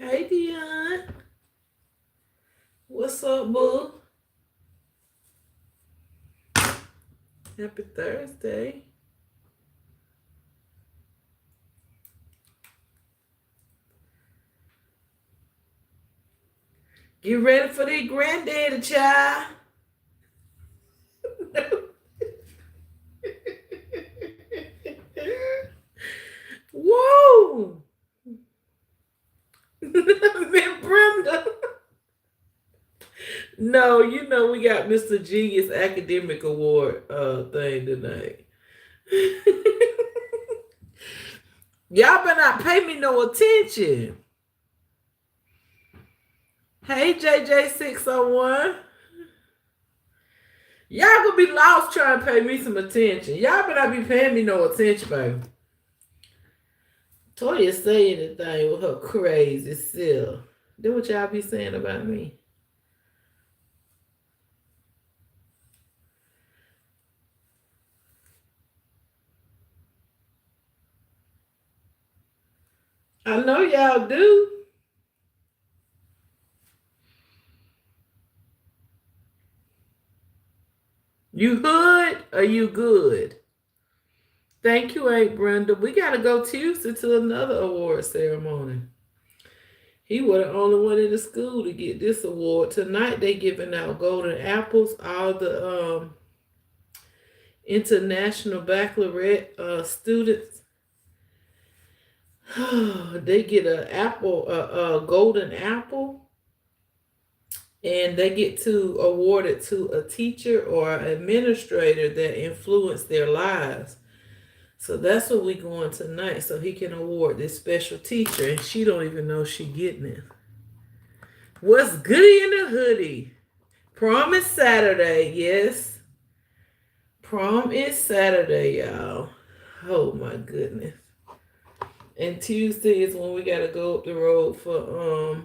Hey Dion, what's up, boo? Happy Thursday. Get ready for the granddaddy, child. Whoa! Miss Brenda. No, you know we got Mr. Genius Academic Award thing tonight. Y'all better not pay me no attention. Hey JJ601. Y'all gonna be lost trying to pay me some attention. Y'all better not be paying me no attention, baby. Toya saying anything with her crazy self. That what y'all be saying about me. I know y'all do. You hood or you good? Thank you, Aunt Brenda. We gotta go Tuesday to another award ceremony. He was the only one in the school to get this award. Tonight they giving out golden apples. All the international baccalaureate students, they get a golden apple, and they get to award it to a teacher or administrator that influenced their lives. So that's what we going tonight. So he can award this special teacher, and she don't even know she getting it. What's goody in the hoodie? Prom is Saturday, yes. Prom is Saturday, y'all. Oh my goodness. And Tuesday is when we gotta go up the road for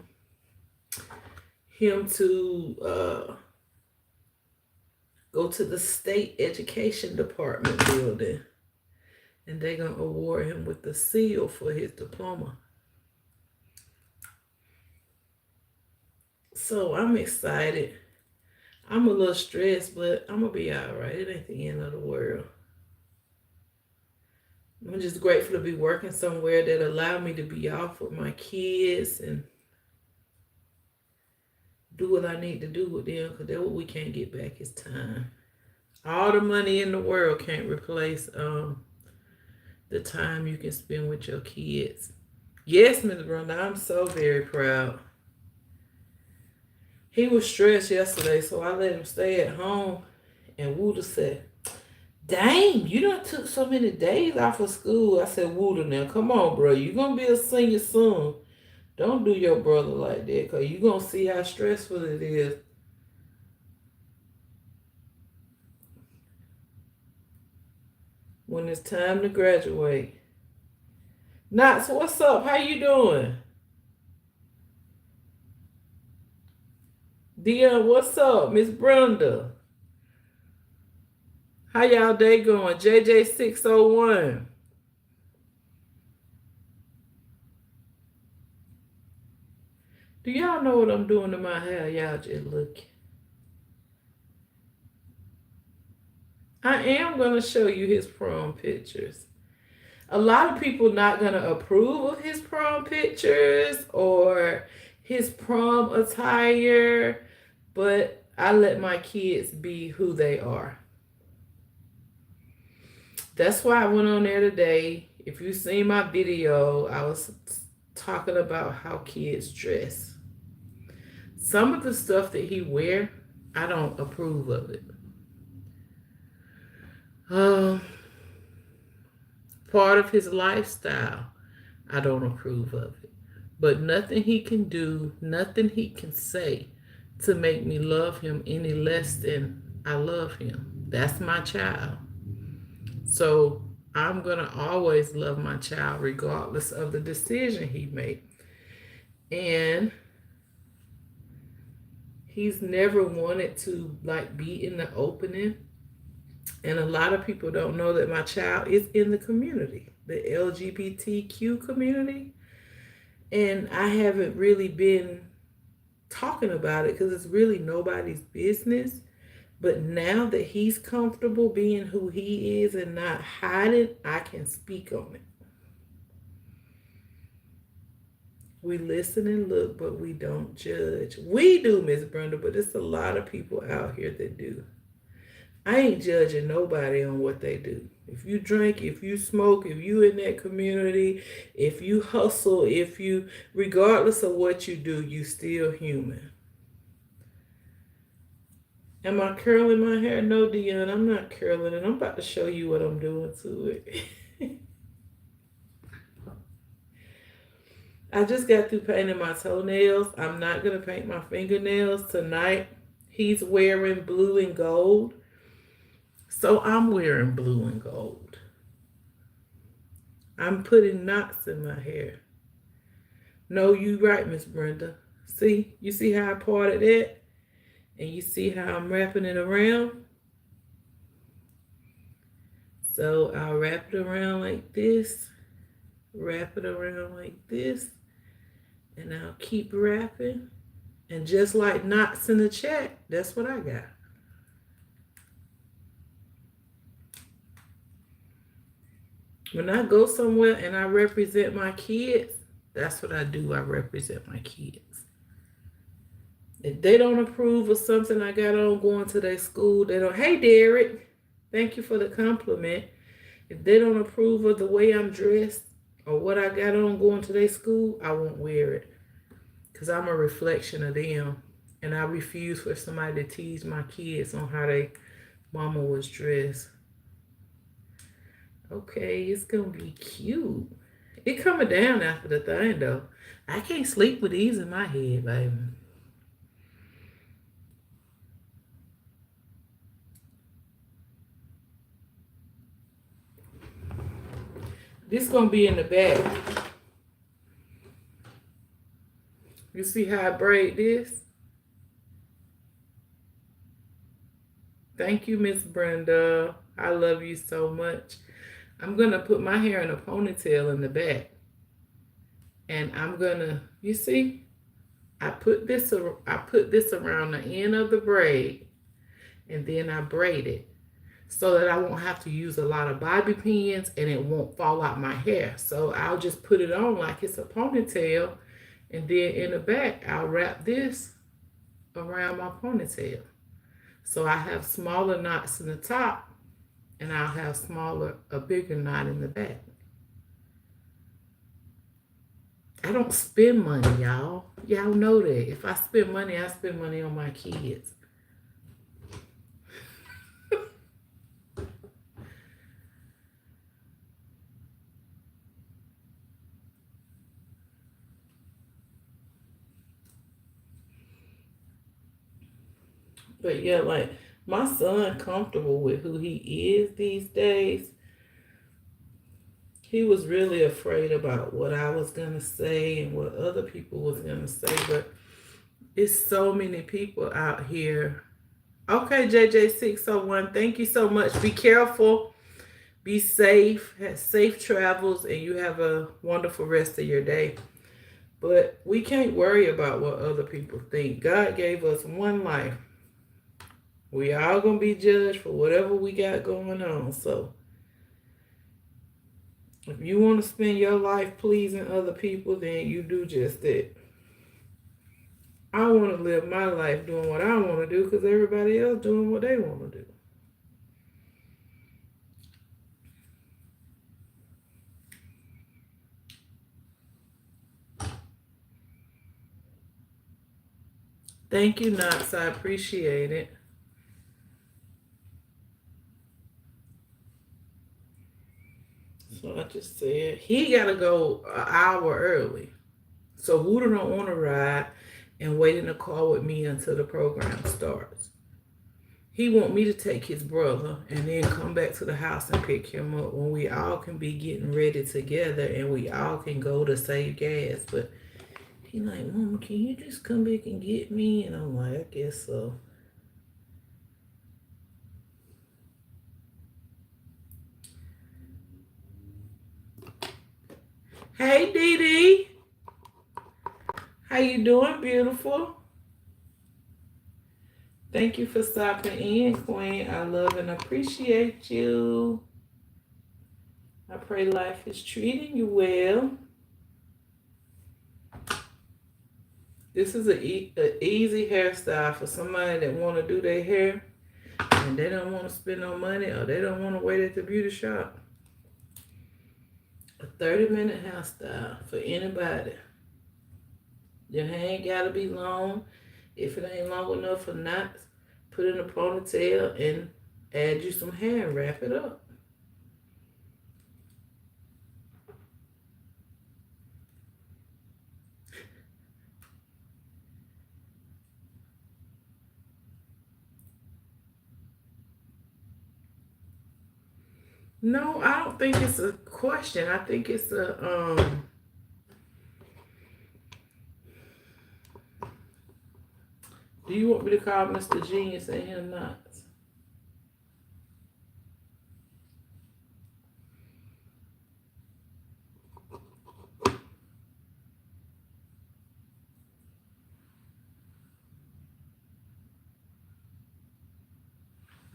him to go to the state education department building. And they're gonna award him with the seal for his diploma. So I'm excited. I'm a little stressed, but I'm gonna be all right. It ain't the end of the world. I'm just grateful to be working somewhere that allow me to be off with my kids and do what I need to do with them, because that's what we can't get back is time. All the money in the world can't replace the time you can spend with your kids. Yes, Miss Brenda, I'm so very proud. He was stressed yesterday, so I let him stay at home. And Wooda said, "Dang, you done took so many days off of school." I said, "Wooda, now come on, bro. You gonna be a senior soon. Don't do your brother like that, cause you gonna see how stressful it is when it's time to graduate." Knox, what's up? How you doing? Dion, what's up? Miss Brenda, how y'all day going? JJ601. Do y'all know what I'm doing to my hair? Y'all just look. I am gonna show you his prom pictures. A lot of people not gonna approve of his prom pictures or his prom attire, but I let my kids be who they are. That's why I went on there today. If you seen my video, I was talking about how kids dress. Some of the stuff that he wear, I don't approve of it. Um, Part of his lifestyle, I don't approve of it. But nothing he can do, nothing he can say to make me love him any less than I love him. That's my child. So I'm going to always love my child regardless of the decision he made. And he's never wanted to like be in the opening. And a lot of people don't know that my child is in the community, the LGBTQ community. And I haven't really been talking about it because it's really nobody's business. But now that he's comfortable being who he is and not hiding, I can speak on it. We listen and look, but we don't judge. We do, Miss Brenda, but it's a lot of people out here that do. I ain't judging nobody on what they do. If you drink, if you smoke, if you in that community, if you hustle, if you, regardless of what you do, you still human. Am I curling my hair? No, Dion, I'm not curling it. I'm about to show you what I'm doing to it. I just got through painting my toenails. I'm not going to paint my fingernails tonight. He's wearing blue and gold. So I'm wearing blue and gold. I'm putting knots in my hair. No, you right, Miss Brenda. See? You see how I parted it? And you see how I'm wrapping it around? So I'll wrap it around like this. Wrap it around like this. And I'll keep wrapping. And just like knots in the chat, that's what I got. When I go somewhere and I represent my kids, that's what I do. I represent my kids. If they don't approve of something I got on going to their school, they don't, hey, Derek, thank you for the compliment. If they don't approve of the way I'm dressed or what I got on going to their school, I won't wear it. Because I'm a reflection of them. And I refuse for somebody to tease my kids on how they mama was dressed. Okay, it's going to be cute. It coming down after the thing, though. I can't sleep with these in my head, baby. This going to be in the back. You see how I braid this? Thank you, Miss Brenda. I love you so much. I'm going to put my hair in a ponytail in the back. And I'm going to, you see, I put this around the end of the braid, and then I braid it so that I won't have to use a lot of bobby pins and it won't fall out my hair. So I'll just put it on like it's a ponytail, and then in the back, I'll wrap this around my ponytail. So I have smaller knots in the top, and I'll have a bigger knot in the back. I don't spend money, y'all. Y'all know that. If I spend money, I spend money on my kids. But yeah, like my son comfortable with who he is these days. He was really afraid about what I was gonna say and what other people was gonna say, but it's so many people out here. Okay, JJ601, thank you so much. Be careful, be safe, have safe travels, and you have a wonderful rest of your day. But we can't worry about what other people think. God gave us one life. We all gonna be judged for whatever we got going on. So if you want to spend your life pleasing other people, then you do just that. I want to live my life doing what I want to do because everybody else doing what they want to do. Thank you, Knox. I appreciate it. So I just said he got to go an hour early. So Wooter don't want to ride and wait in the car with me until the program starts. He want me to take his brother and then come back to the house and pick him up when we all can be getting ready together and we all can go to save gas. But he like, Mama, can you just come back and get me? And I'm like, I guess so. Hey, Dee Dee. How you doing, beautiful? Thank you for stopping in, Queen. I love and appreciate you. I pray life is treating you well. This is a easy hairstyle for somebody that want to do their hair and they don't want to spend no money or they don't want to wait at the beauty shop. A 30-minute hairstyle for anybody. Your hair ain't got to be long. If it ain't long enough for knots, put it in a ponytail and add you some hair and wrap it up. No, I don't think it's a question. I think it's a do you want me to call Mr. Genius and him not?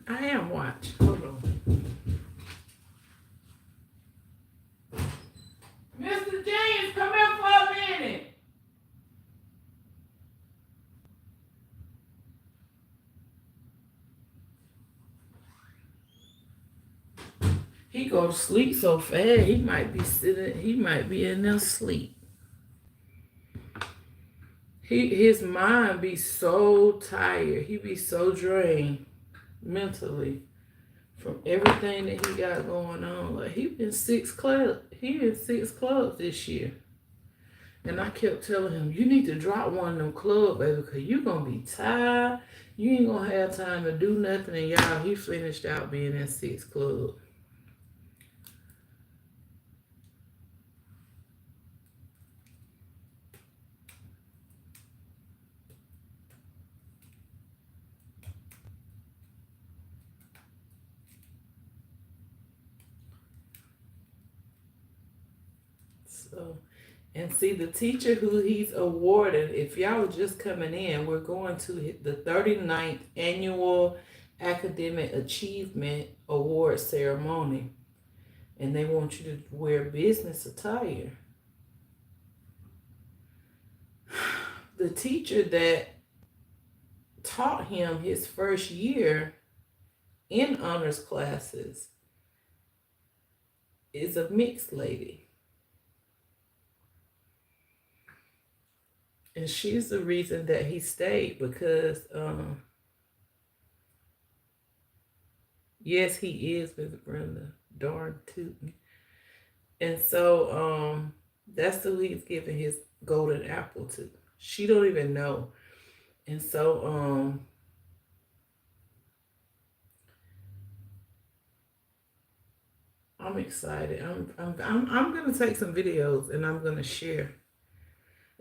I am watch. Hold on. Mr. James, come here for a minute. He go to sleep so fast, he might be in there asleep. His mind be so tired. He be so drained mentally from everything that he got going on. Like he in 6 clubs this year. And I kept telling him, you need to drop one of them clubs, baby, because you gonna be tired. You ain't gonna have time to do nothing. And y'all, he finished out being in 6 clubs. So, and see the teacher who he's awarded, if y'all are just coming in, we're going to the 39th Annual Academic Achievement Award Ceremony. And they want you to wear business attire. The teacher that taught him his first year in honors classes is a mixed lady. And she's the reason that he stayed because, yes, he is Miss Brenda. Darn tootin'. And so that's who he's giving his golden apple to. She don't even know. And so I'm excited. I'm gonna take some videos and I'm gonna share.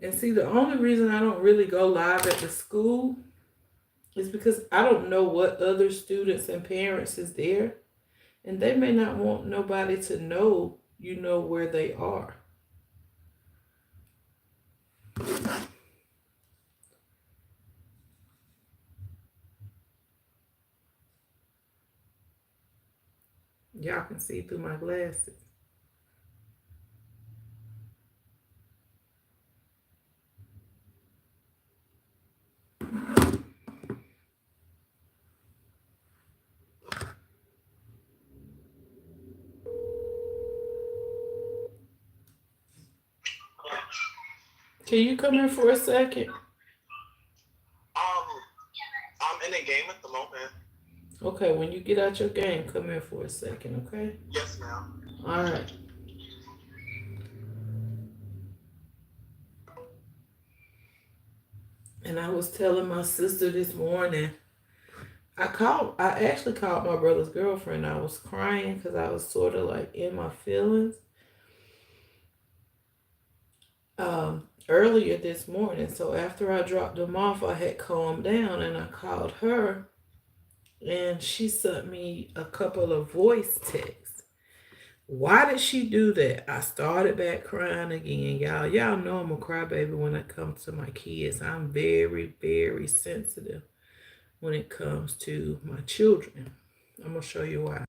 And see, the only reason I don't really go live at the school is because I don't know what other students and parents is there. And they may not want nobody to know, where they are. Y'all can see through my glasses. Can you come in for a second? I'm in a game at the moment. Okay, when you get out your game, come in for a second, okay? Yes, ma'am. All right. And I was telling my sister this morning, I actually called my brother's girlfriend. I was crying because I was sort of like in my feelings. Earlier this morning. So after I dropped them off, I had calmed down and I called her and she sent me a couple of voice texts Why did she do that? I started back crying again, y'all. Y'all know I'm a crybaby when it comes to my kids. I'm very, very sensitive when it comes to my children. I'm gonna show you why.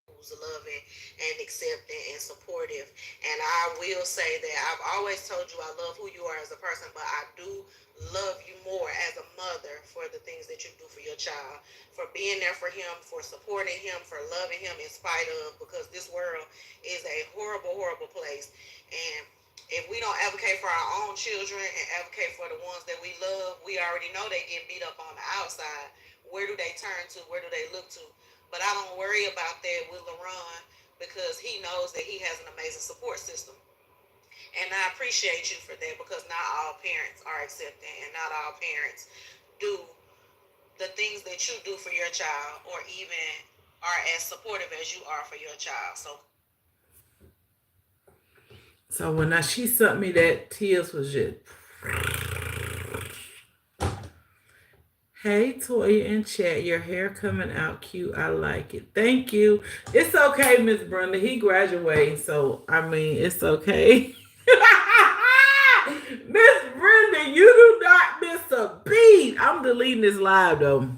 Who's loving and accepting and supportive. And I will say that I've always told you I love who you are as a person, but I do love you more as a mother for the things that you do for your child, for being there for him, for supporting him, for loving him in spite of, because this world is a horrible, horrible place. And if we don't advocate for our own children and advocate for the ones that we love, we already know they get beat up on the outside. Where do they turn to? Where do they look to? But I don't worry about that with LaRon because he knows that he has an amazing support system. And I appreciate you for that because not all parents are accepting and not all parents do the things that you do for your child or even are as supportive as you are for your child. So So when she sent me that, tears was just. Hey, Toya in chat, your hair coming out cute. I like it. Thank you. It's okay, Miss Brenda. He graduating, so I mean, it's okay. Miss Brenda, you do not miss a beat. I'm deleting this live though.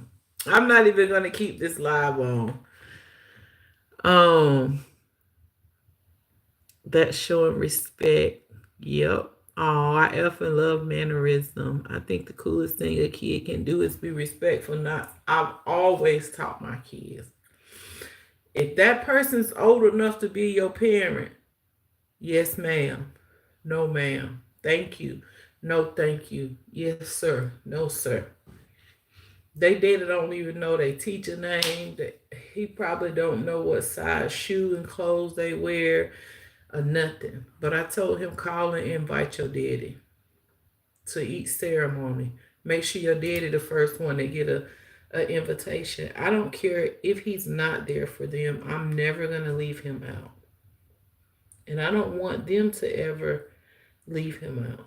I'm not even gonna keep this live on. Um, that's showing respect. Yep. Oh, I effing love mannerism. I think the coolest thing a kid can do is be respectful. Not, I've always taught my kids. If that person's old enough to be your parent, yes, ma'am. No, ma'am. Thank you. No, thank you. Yes, sir. No, sir. They did don't even know their teacher name. He probably don't know what size shoe and clothes they wear or nothing. But I told him call and invite your daddy to each ceremony. Make sure your daddy the first one to get a invitation. I don't care if he's not there for them. I'm never gonna leave him out. And I don't want them to ever leave him out.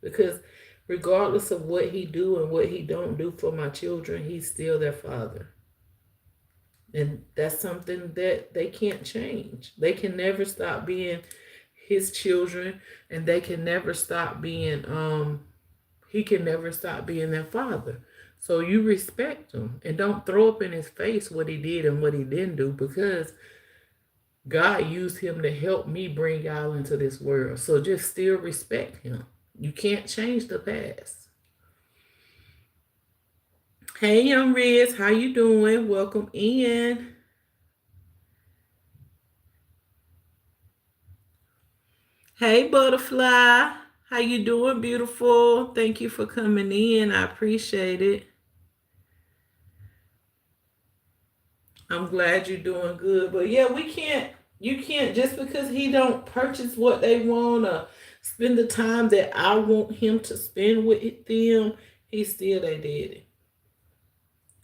Because regardless of what he do and what he don't do for my children, he's still their father. And that's something that they can't change. They can never stop being his children, and they can never stop being he can never stop being their father. So you respect him and don't throw up in his face what he did and what he didn't do, because God used him to help me bring y'all into this world. So just still respect him. You can't change the past. Hey, young Riz, how you doing? Welcome in. Hey, butterfly. How you doing, beautiful? Thank you for coming in. I appreciate it. I'm glad you're doing good. But yeah, we can't you can't just because he don't purchase what they want or spend the time that I want him to spend with them, he's still their daddy.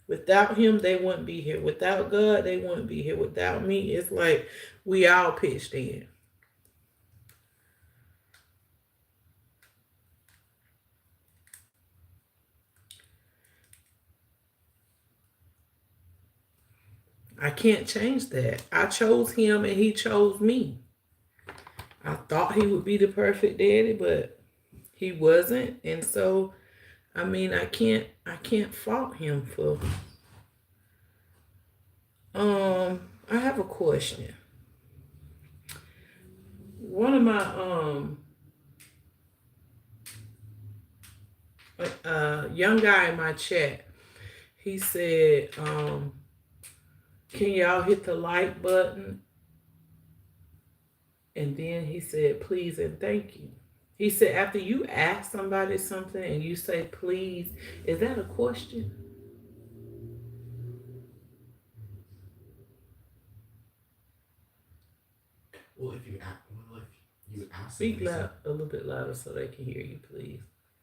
Without him, they wouldn't be here. Without God, they wouldn't be here. Without me, it's like we all pitched in. I can't change that. I chose him and he chose me. I thought he would be the perfect daddy, but he wasn't. And so I mean I can't fault him for I have a question. One of my young guy in my chat, he said, can y'all hit the like button? And then he said, please and thank you. He said, after you ask somebody something and you say please, is that a question? Well, if you ask Speak somebody, loud, a little bit louder so they can hear you, please.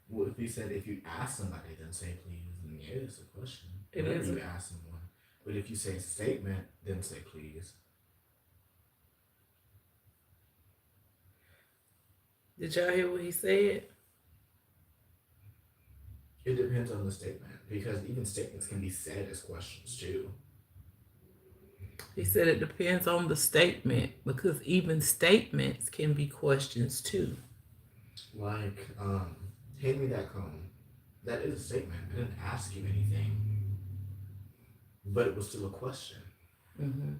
well, if you said if you ask somebody, then say please, then yeah, it's a question. It Whenever is. you ask someone, but if you say a statement, then say please. Did y'all hear what he said? It depends on the statement because even statements can be said as questions too. He said it depends on the statement because even statements can be questions too. Like, hand me that comb. That is a statement. I didn't ask you anything, but it was still a question. Hmm.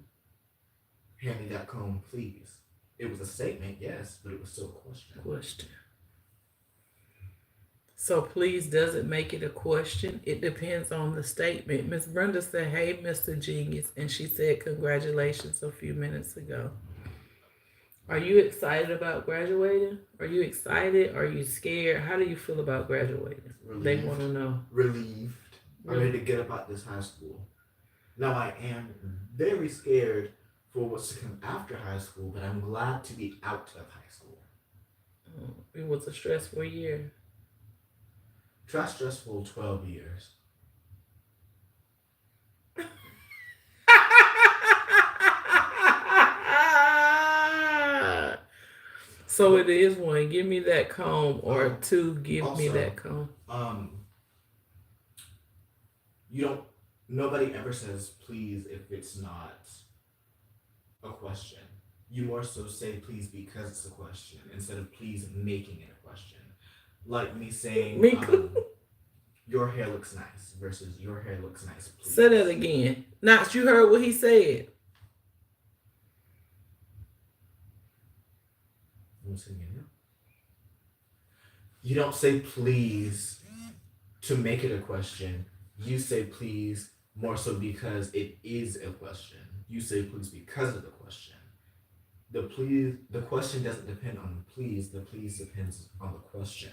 Hand me that comb, please. It was a statement, yes, but it was still a question. Question. So please doesn't make it a question. It depends on the statement. Miss Brenda said, "Hey, Mr. Genius," and she said, "Congratulations" a few minutes ago. Are you excited about graduating? Are you excited? Are you scared? How do you feel about graduating? They want Relieved. to know. Relieved. I'm ready Really? to get up out this high school. Now I am very scared for what's to come after high school, but I'm glad to be out of high school. It was a stressful year. Try stressful 12 years. So it But is one. Give me that comb, or um two. Give me that also, comb. um you don't nobody ever says please if it's not a question. You more so say please because it's a question instead of please making it a question. Like me saying, Mika, your hair looks nice versus your hair looks nice, say that please. again. Not you heard what he said. I'm saying it now. You don't say please to make it a question. You say please more so because it is a question. You say please because of the question. The question doesn't depend on the please. The please depends on the question.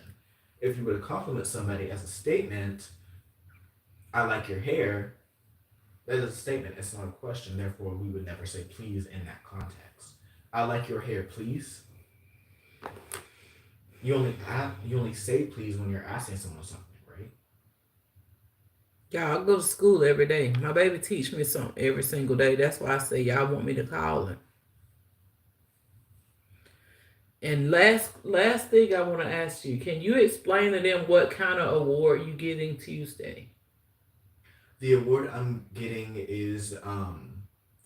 If you were to compliment somebody as a statement, I like your hair, that is a statement, it's not a question. Therefore, we would never say please in that context. I like your hair, please. You only say please when you're asking someone something, right? Y'all, I go to school every day. My baby teach me something every single day. That's why I say y'all want me to call him. And last thing I want to ask you, can you explain to them what kind of award you getting Tuesday? The award I'm getting is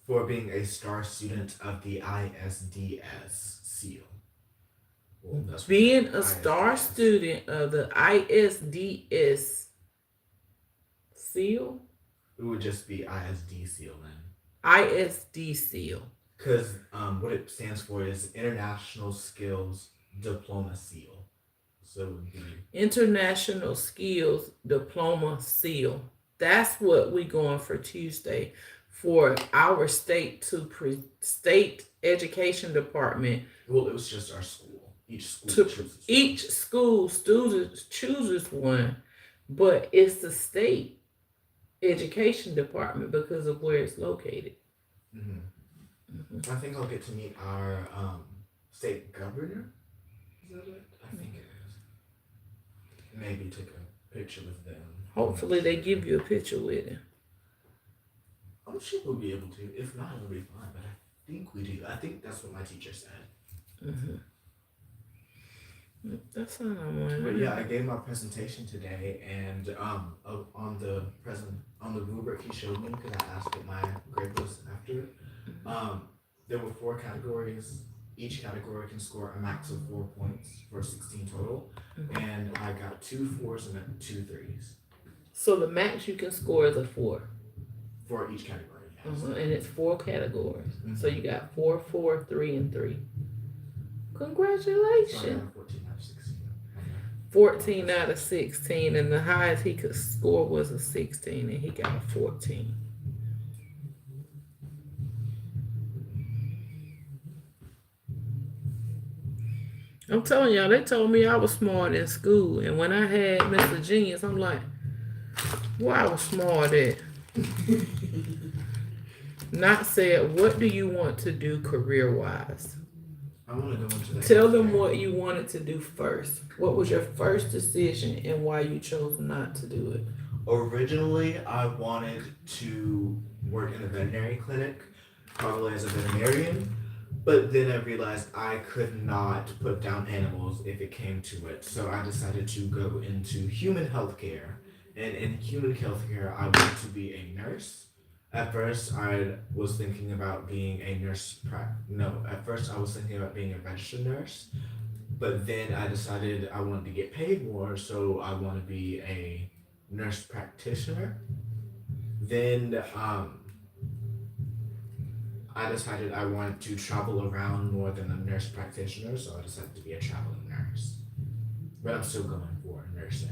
for being a star student of the ISDS seal. Well, that's what Being stands a for star ISDS. student of the ISDS seal, It would just be ISD seal then. ISD seal, Because what it stands for is International Skills Diploma Seal. So it would be. International Skills Diploma seal. That's what we going for Tuesday for our state education department. Well, it was just our school. Each school To chooses one. each school student chooses one, but it's the state education department because of where it's located. Hmm. Mhm. I think I'll get to meet our state governor. Is that it? I think it is. Maybe take a picture with them. I'm not Hopefully, they sure. give you a picture with it. I'm sure we'll be able to. If not, it'll be fine. But I think we do. I think that's what my teacher said. Hmm. That's all I But yeah, I want. gave my presentation today, and on the on the rubric he showed me because I asked what my grade was after. Um, there were four categories. Each category can score a max of 4 points for 16 total, and I got two fours and two threes So the max you can score is a 4. for each category. Yes. And it's 4 categories. So Mm-hmm. you got 4, 4, 3, and 3. So I got Congratulations. a 14 out of 16 on my 14 out of presentation. 16, and the highest he could score was a 16, and he got a 14. I'm telling y'all, they told me I was smart in school, and when I had Mr. Genius, I'm like, well, I was smart at. Not said, what do you want to do career wise? I want to go into the Tell them healthcare. what you wanted to do first. What was your first decision and why you chose not to do it? Originally, I wanted to work in a veterinary clinic, probably as a veterinarian, but then I realized I could not put down animals if it came to it. So I decided to go into human healthcare. And in human healthcare, I want to be a nurse. At first, I was thinking about being a nurse. No, at first I was thinking about being a registered nurse, but then I decided I wanted to get paid more, so I want to be a nurse practitioner. Then I decided I wanted to travel around more than a nurse practitioner, so I decided to be a traveling nurse. But I'm still going for nursing.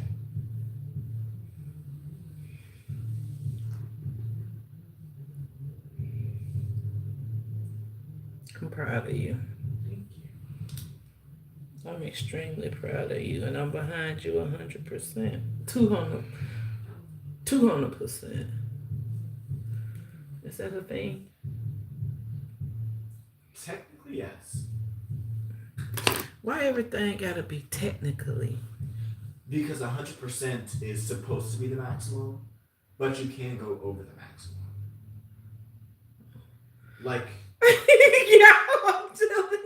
I'm proud of you. Thank you. I'm extremely proud of you, and I'm behind you 100%. 200, 200%. Is that a thing? Technically, yes. Why everything gotta be technically? Because 100% is supposed to be the maximum, but you can go over the maximum. Like, Yeah, I'm telling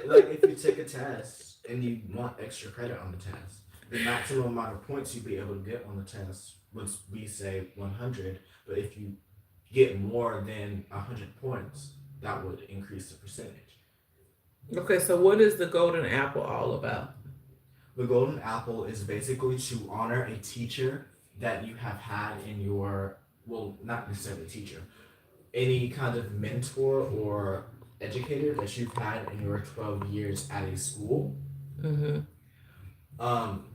like if you. you take a test and you want extra credit on the test, the maximum amount of points you'd be able to get on the test would be say 100. But if you get more than 100 points, that would increase the percentage. Okay, so what is the golden apple all about? The golden apple is basically to honor a teacher that you have had in your, well, not necessarily a teacher, any kind of mentor or educator that you've had in your 12 years at a school. Mm-hmm. Um,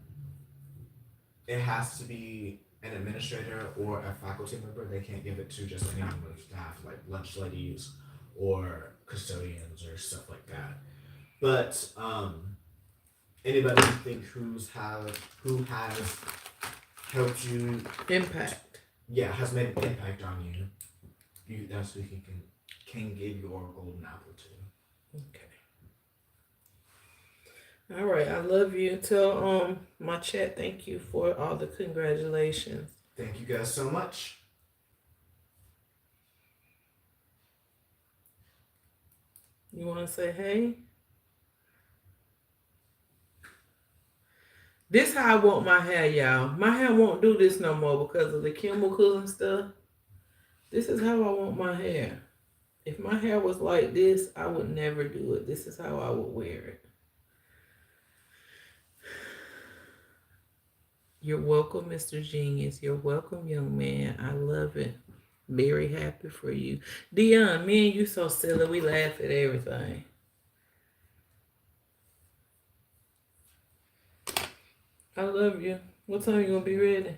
it has to be an administrator or a faculty member. They can't give it to just any member of staff, like lunch ladies or custodians or stuff like that. But anybody you think who has helped you, Impact. yeah, has made an impact on you, that's who you can give your golden apple to. Okay. All right. I love you. Tell my chat thank you for all the congratulations. Thank you guys so much. You want to say hey? This how I want my hair, y'all. My hair won't do this no more because of the chemicals and stuff. This is how I want my hair. If my hair was like this, I would never do it. This is how I would wear it. You're welcome, Mr. Genius. You're welcome, young man. I love it. Very happy for you. Dion, me and you so silly. We laugh at everything. I love you. What time you gonna be ready?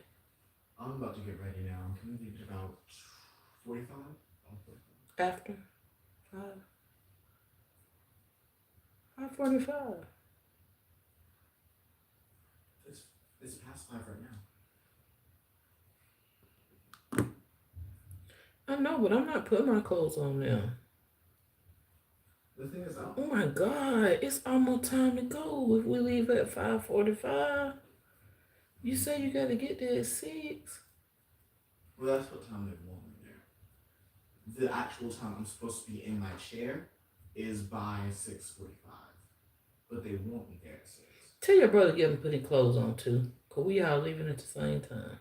I'm about to get ready now. Can we leave it about 45? Oh, 45. After 5. 5:45. It's, it's past 5 right now. I know, but I'm not putting my clothes on now. The thing is, Oh my God, it's almost time to go. If we leave at 5:45, you say you gotta get there at 6. well, that's what time they want me there. The actual time I'm supposed to be in my chair is by 6:45, but they want me there at 6. Tell your brother get him putting clothes on too, cause we all leaving at the same time.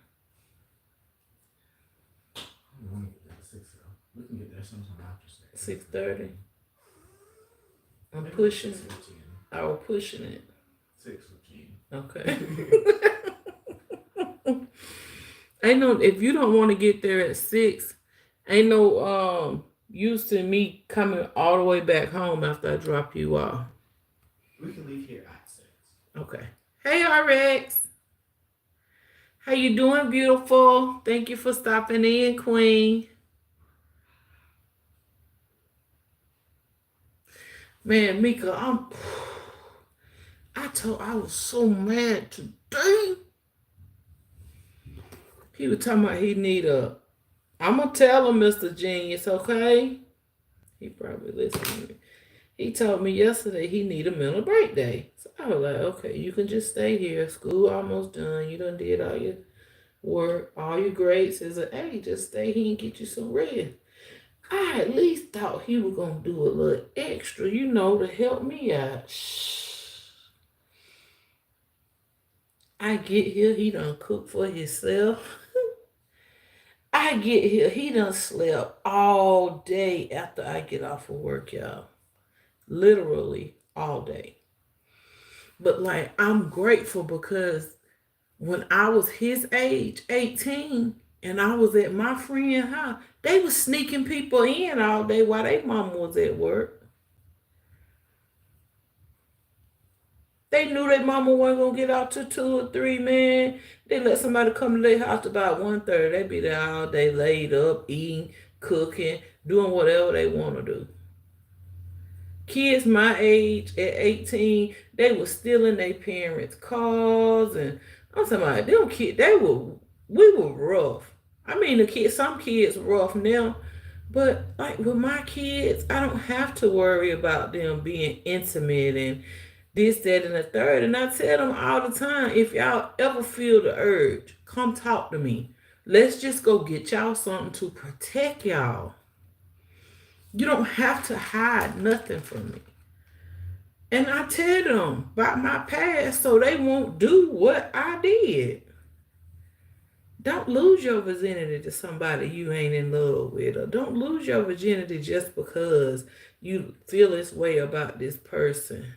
I don't want to get there at 6 though. We can get there sometime after 6. 6:30. I'm Maybe pushing. 6:15. I was pushing it. 6:15. Okay. Ain't no if you don't want to get there at 6, ain't no use to me coming all the way back home after I drop you off. We can leave here at 6. Okay. Hey RX. How you doing, beautiful? Thank you for stopping in, Queen. Man, Mika, I was so mad today. He was talking about he need a. I'm gonna tell him, Mr. Genius, okay? He probably listening to me. He told me yesterday he need a mental break day. So I was like, okay, you can just stay here. School almost done. You done did all your work, all your grades is an A. Just stay here and get you some rest. I at least thought he was gonna do a little extra, to help me out. Shh. I get here, he done cook for himself. I get here, he done slept all day after I get off of work, y'all. Literally all day. But like, I'm grateful because when I was his age, 18, and I was at my friend's house, they was sneaking people in all day while their mama was at work. They knew their mama wasn't gonna get out to 2 or 3, man. They let somebody come to their house about 1:30. They be there all day laid up, eating, cooking, doing whatever they wanna do. Kids my age at 18, they were stealing their parents' cars, and I'm talking about them kids. We were rough. I mean, the kids, some kids rough now, but like with my kids, I don't have to worry about them being intimate and this, that, and the third. And I tell them all the time, if y'all ever feel the urge, come talk to me. Let's just go get y'all something to protect y'all. You don't have to hide nothing from me. And I tell them about my past so they won't do what I did. Don't lose your virginity to somebody you ain't in love with, or don't lose your virginity just because you feel this way about this person.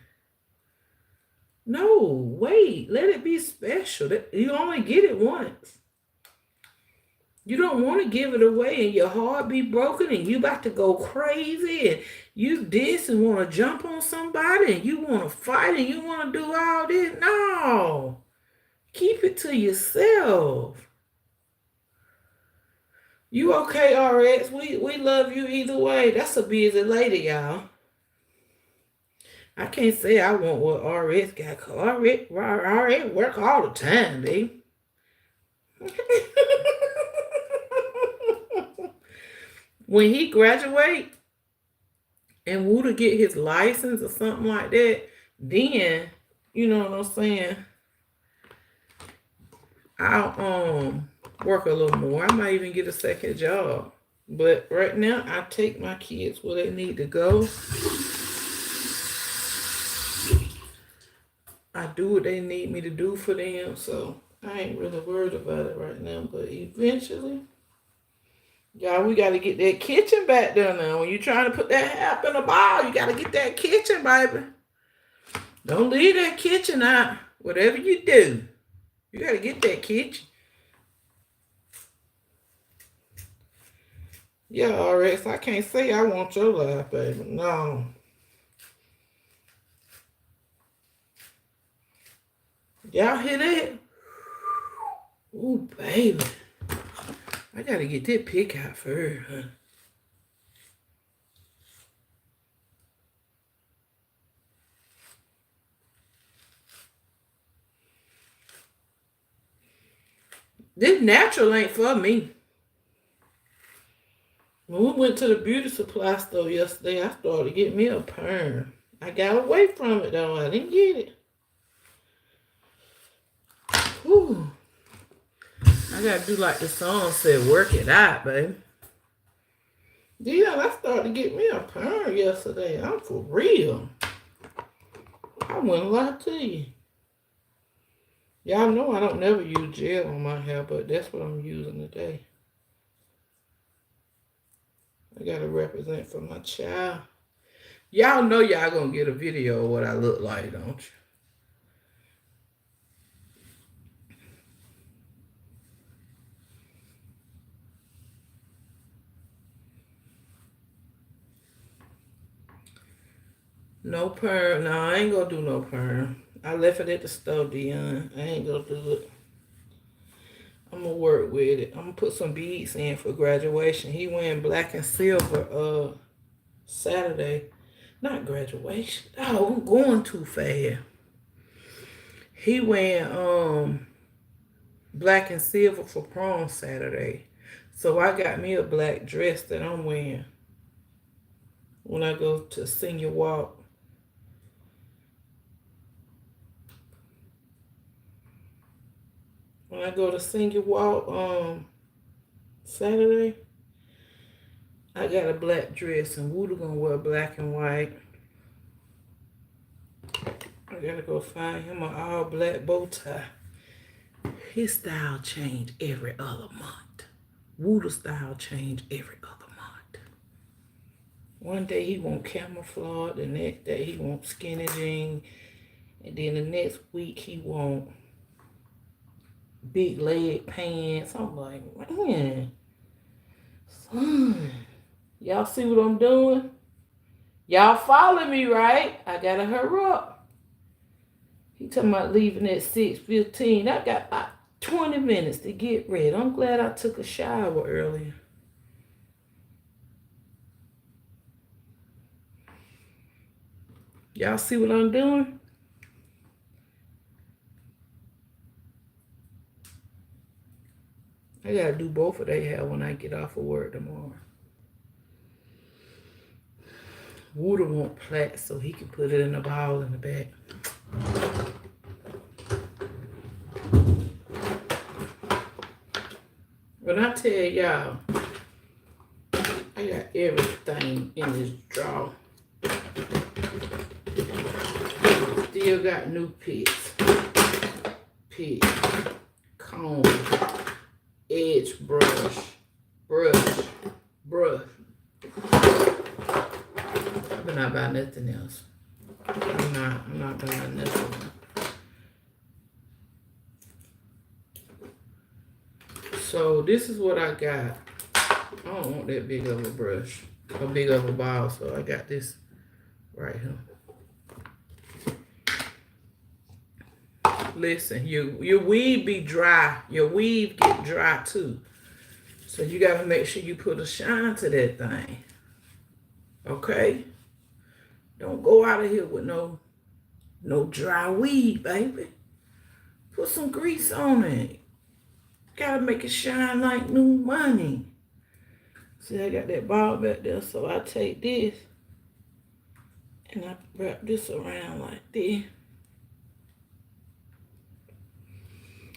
No, wait, let it be special. You only get it once. You don't want to give it away and your heart be broken and you about to go crazy and you this and want to jump on somebody and you want to fight and you want to do all this. No, keep it to yourself. You okay, RX? We love you either way. That's a busy lady, y'all. I can't say I want what RX got. RX work all the time, babe. When he graduate and Woo get his license or something like that, then you know what I'm saying. I'll work a little more. I might even get a second job. But right now, I take my kids where they need to go. I do what they need me to do for them, so I ain't really worried about it right now. But eventually, y'all, we got to get that kitchen back there now. When you trying to put that half in a ball, you got to get that kitchen, baby. Don't leave that kitchen out. Whatever you do, you got to get that kitchen. Yeah, RX, I can't say I want your life, baby. No. Y'all hear that? Ooh, baby. I got to get that pick out first, huh? This natural ain't for me. When we went to the beauty supply store yesterday, I started to get me a perm. I got away from it though. I didn't get it. Whew. I gotta do like the song said, work it out, baby. Yeah, I started to get me a perm yesterday. I'm for real. I wouldn't lie to you. Y'all know I don't never use gel on my hair, but that's what I'm using today. I gotta represent for my child. Y'all know y'all gonna get a video of what I look like, don't you? No perm. No, I ain't gonna do no perm. I left it at the store, Dion. I ain't gonna do it. I'm gonna work with it. I'm gonna put some beads in for graduation. He wearing black and silver Saturday. Not graduation. Oh, I'm going too fast. He wearing black and silver for prom Saturday. So I got me a black dress that I'm wearing when I go to senior walk. When I go to senior walk Saturday, I got a black dress and Wooda gonna wear black and white. I gotta go find him an all black bow tie. His style change every other month. Wooder style change every other month. One day he want camouflage, the next day he want skinny jeans, and then the next week he want big leg pants. I'm like, man, son, y'all see what I'm doing? Y'all follow me, right? I gotta hurry up. He talking about leaving at 6:15. I got about 20 minutes to get ready. I'm glad I took a shower earlier. Y'all see what I'm doing? I gotta do both of their hair when I get off of work tomorrow. Wooder want plaits so he can put it in a ball in the back. When I tell y'all, I got everything in this drawer. Still got new picks, comb, edge brush. I better not buy nothing else. I'm not buying nothing. So this is what I got. I don't want that big of a brush, or big of a ball, so I got this right here. Listen, your weave be dry. Your weave get dry too. So you gotta make sure you put a shine to that thing. Okay? Don't go out of here with no dry weave, baby. Put some grease on it. Gotta make it shine like new money. See, I got that ball back there, so I take this and I wrap this around like this.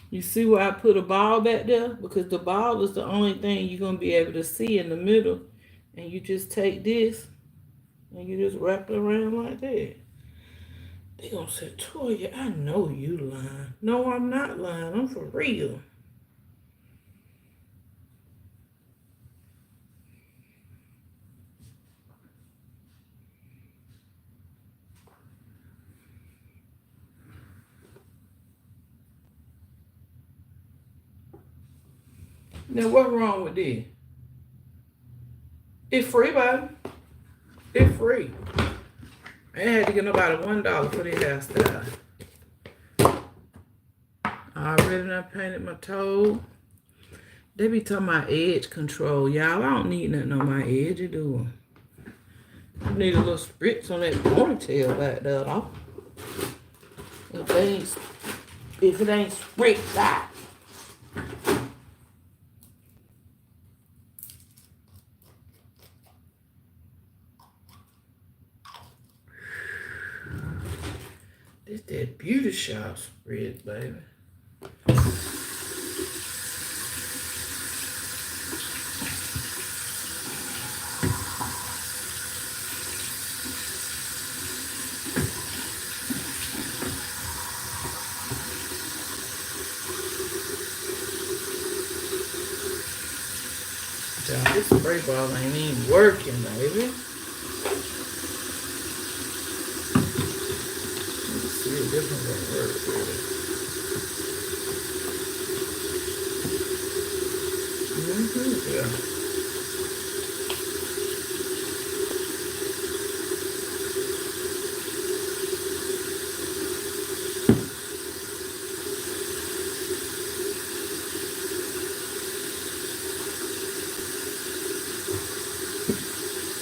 You see where I put a ball back there? Because the ball is the only thing you're going to be able to see in the middle. And you just take this and you just wrap it around like that. They going to say, Toya, I know you lying. No, I'm not lying. I'm for real. Now, what's wrong with this? It's free, baby. It's free. I ain't had to get nobody $1 for this hairstyle. I already done painted my toe. They be talking about edge control. Y'all, I don't need nothing on my edge. You do. I need a little spritz on that ponytail back there, though. If it ain't spritzed out. It's that beauty shop spread, baby. This spray ball ain't even working, baby. Let's see if this one's gonna work really. Yeah.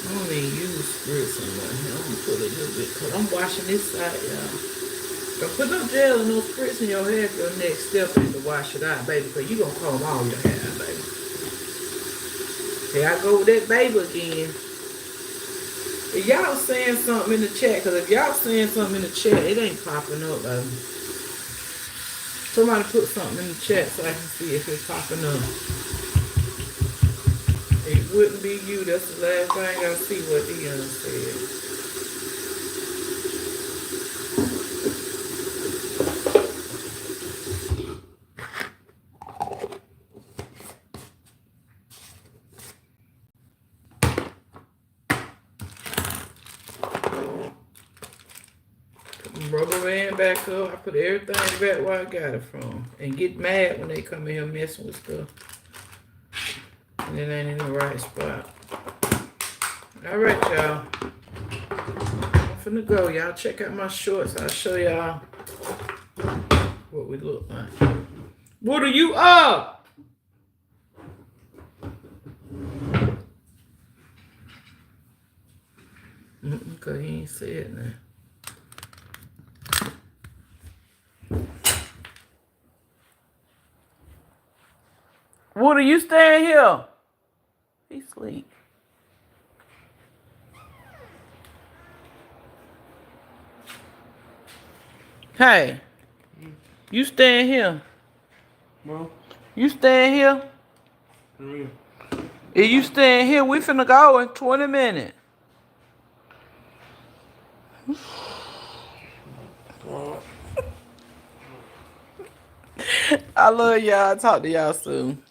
I don't even use spritz on my hair. I'm gonna put a little bit because I'm washing this side, y'all. Don't put no gel and no spritz in your hair if your next step is to wash it out, baby, because you gonna comb all your hair out, baby. Here I go with that baby again. If y'all saying something in the chat, because if y'all saying something in the chat, it ain't popping up, baby. Somebody put something in the chat so I can see if it's popping up. It wouldn't be you. That's the last thing I see what Dion said. rubber band back up. I put everything back where I got it from. And get mad when they come in here messing with stuff. And it ain't in the right spot. All right, y'all. I'm finna go. Y'all check out my shorts. I'll show y'all what we look like. What are you up? Cause he ain't said nothing. What are you staying here? He sleep. Hey, you staying here? Bro, You staying here? yeah. If you staying here, we finna go in 20 minutes. I love y'all. Talk to y'all soon.